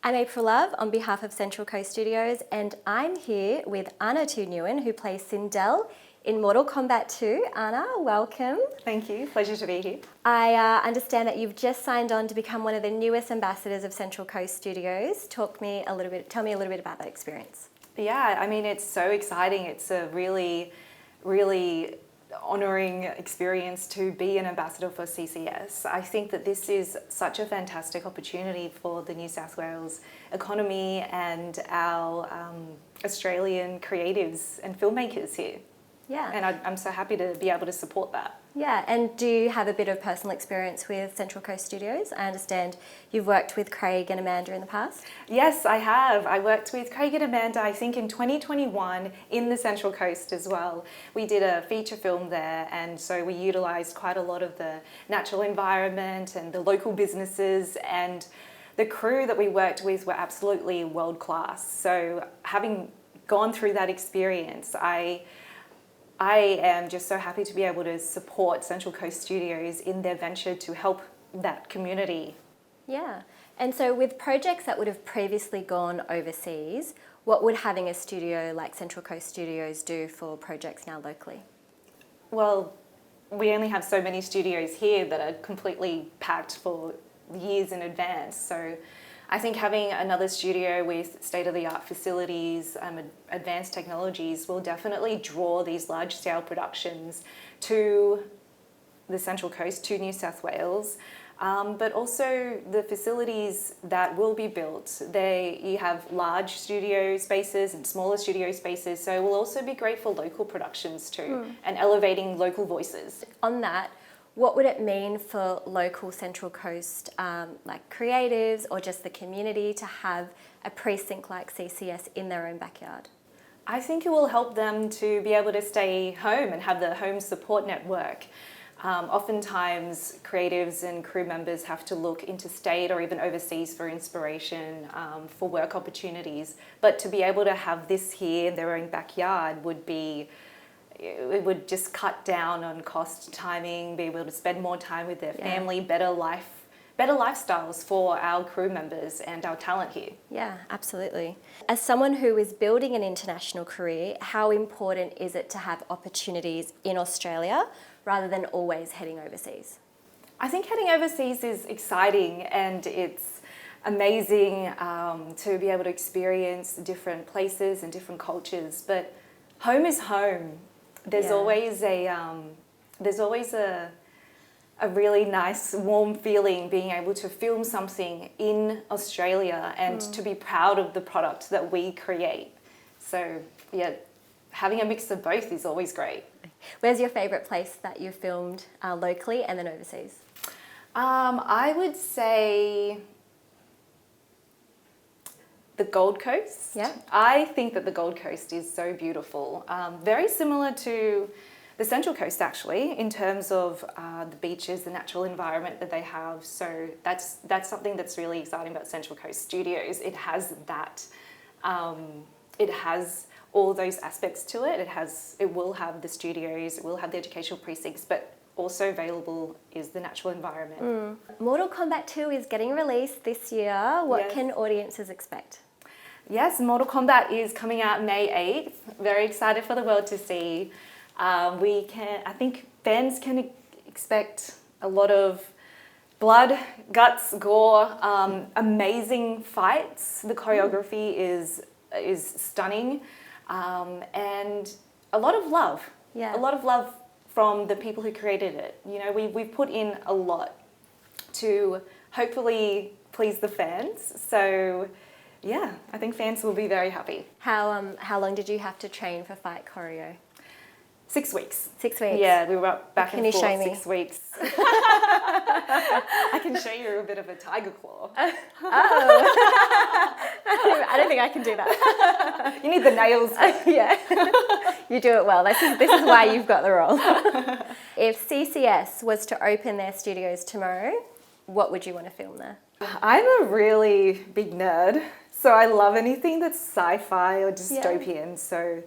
I'm Aprille Love on behalf of Central Coast Studios, and I'm here with Anna Nguyen, who plays Sindel in Mortal Kombat 2. Anna, welcome. Thank you. Pleasure to be here. I understand that you've just signed on to become one of the newest ambassadors of Central Coast Studios. Tell me a little bit about that experience. Yeah, I mean, it's so exciting. It's a really, really honouring experience to be an ambassador for CCS. I think that this is such a fantastic opportunity for the New South Wales economy and our Australian creatives and filmmakers here. Yeah. And I'm so happy to be able to support that. Yeah, and do you have a bit of personal experience with Central Coast Studios? I understand you've worked with Craig and Amanda in the past. Yes, I have. I worked with Craig and Amanda, I think in 2021 in the Central Coast as well. We did a feature film there, and so we utilised quite a lot of the natural environment and the local businesses, and the crew that we worked with were absolutely world class. So having gone through that experience, I am just so happy to be able to support Central Coast Studios in their venture to help that community. Yeah, and so with projects that would have previously gone overseas, what would having a studio like Central Coast Studios do for projects now locally? Well, we only have so many studios here that are completely packed for years in advance. So I think having another studio with state-of-the-art facilities, advanced technologies will definitely draw these large-scale productions to the Central Coast, to New South Wales, but also the facilities that will be built. You have large studio spaces and smaller studio spaces, so it will also be great for local productions too, and elevating local voices. On that, what would it mean for local Central Coast like creatives or just the community to have a precinct like CCS in their own backyard? I think it will help them to be able to stay home and have the home support network. Oftentimes creatives and crew members have to look interstate or even overseas for inspiration, for work opportunities, but to be able to have this here in their own backyard it would just cut down on cost, timing, be able to spend more time with their family, better lifestyles for our crew members and our talent here. Yeah, absolutely. As someone who is building an international career, how important is it to have opportunities in Australia rather than always heading overseas? I think heading overseas is exciting, and it's amazing to be able to experience different places and different cultures, but home is home. There's always a really nice, warm feeling being able to film something in Australia and to be proud of the product that we create. So yeah, having a mix of both is always great. Where's your favourite place that you filmed locally and then overseas? I would say the Gold Coast. Yeah. I think that the Gold Coast is so beautiful. Very similar to the Central Coast actually, in terms of the beaches, the natural environment that they have. So that's something that's really exciting about Central Coast Studios. It has that. It has all those aspects to it. It will have the studios, it will have the educational precincts, but also available is the natural environment. Mortal Kombat 2 is getting released this year. What can audiences expect? Yes, Mortal Kombat is coming out May 8th. Very excited for the world to see. I think fans can expect a lot of blood, guts, gore, amazing fights. The choreography is stunning, and a lot of love. Yeah. A lot of love from the people who created it. You know, we've put in a lot to hopefully please the fans. So yeah, I think fans will be very happy. How long did you have to train for fight choreo? 6 weeks. 6 weeks? Yeah, we were up back and forth. Can you show me? 6 weeks. I can show you a bit of a tiger claw. Oh. I don't think I can do that. You need the nails. Yeah. You do it well. This is why you've got the role. If CCS was to open their studios tomorrow, what would you want to film there? I'm a really big nerd, so I love anything that's sci-fi or dystopian. So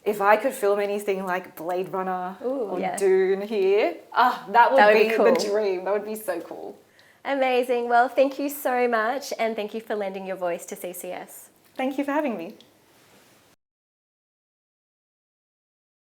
if I could film anything like Blade Runner or Dune here, that would be cool. The dream. That would be so cool. Amazing. Well, thank you so much, and thank you for lending your voice to CCS. Thank you for having me.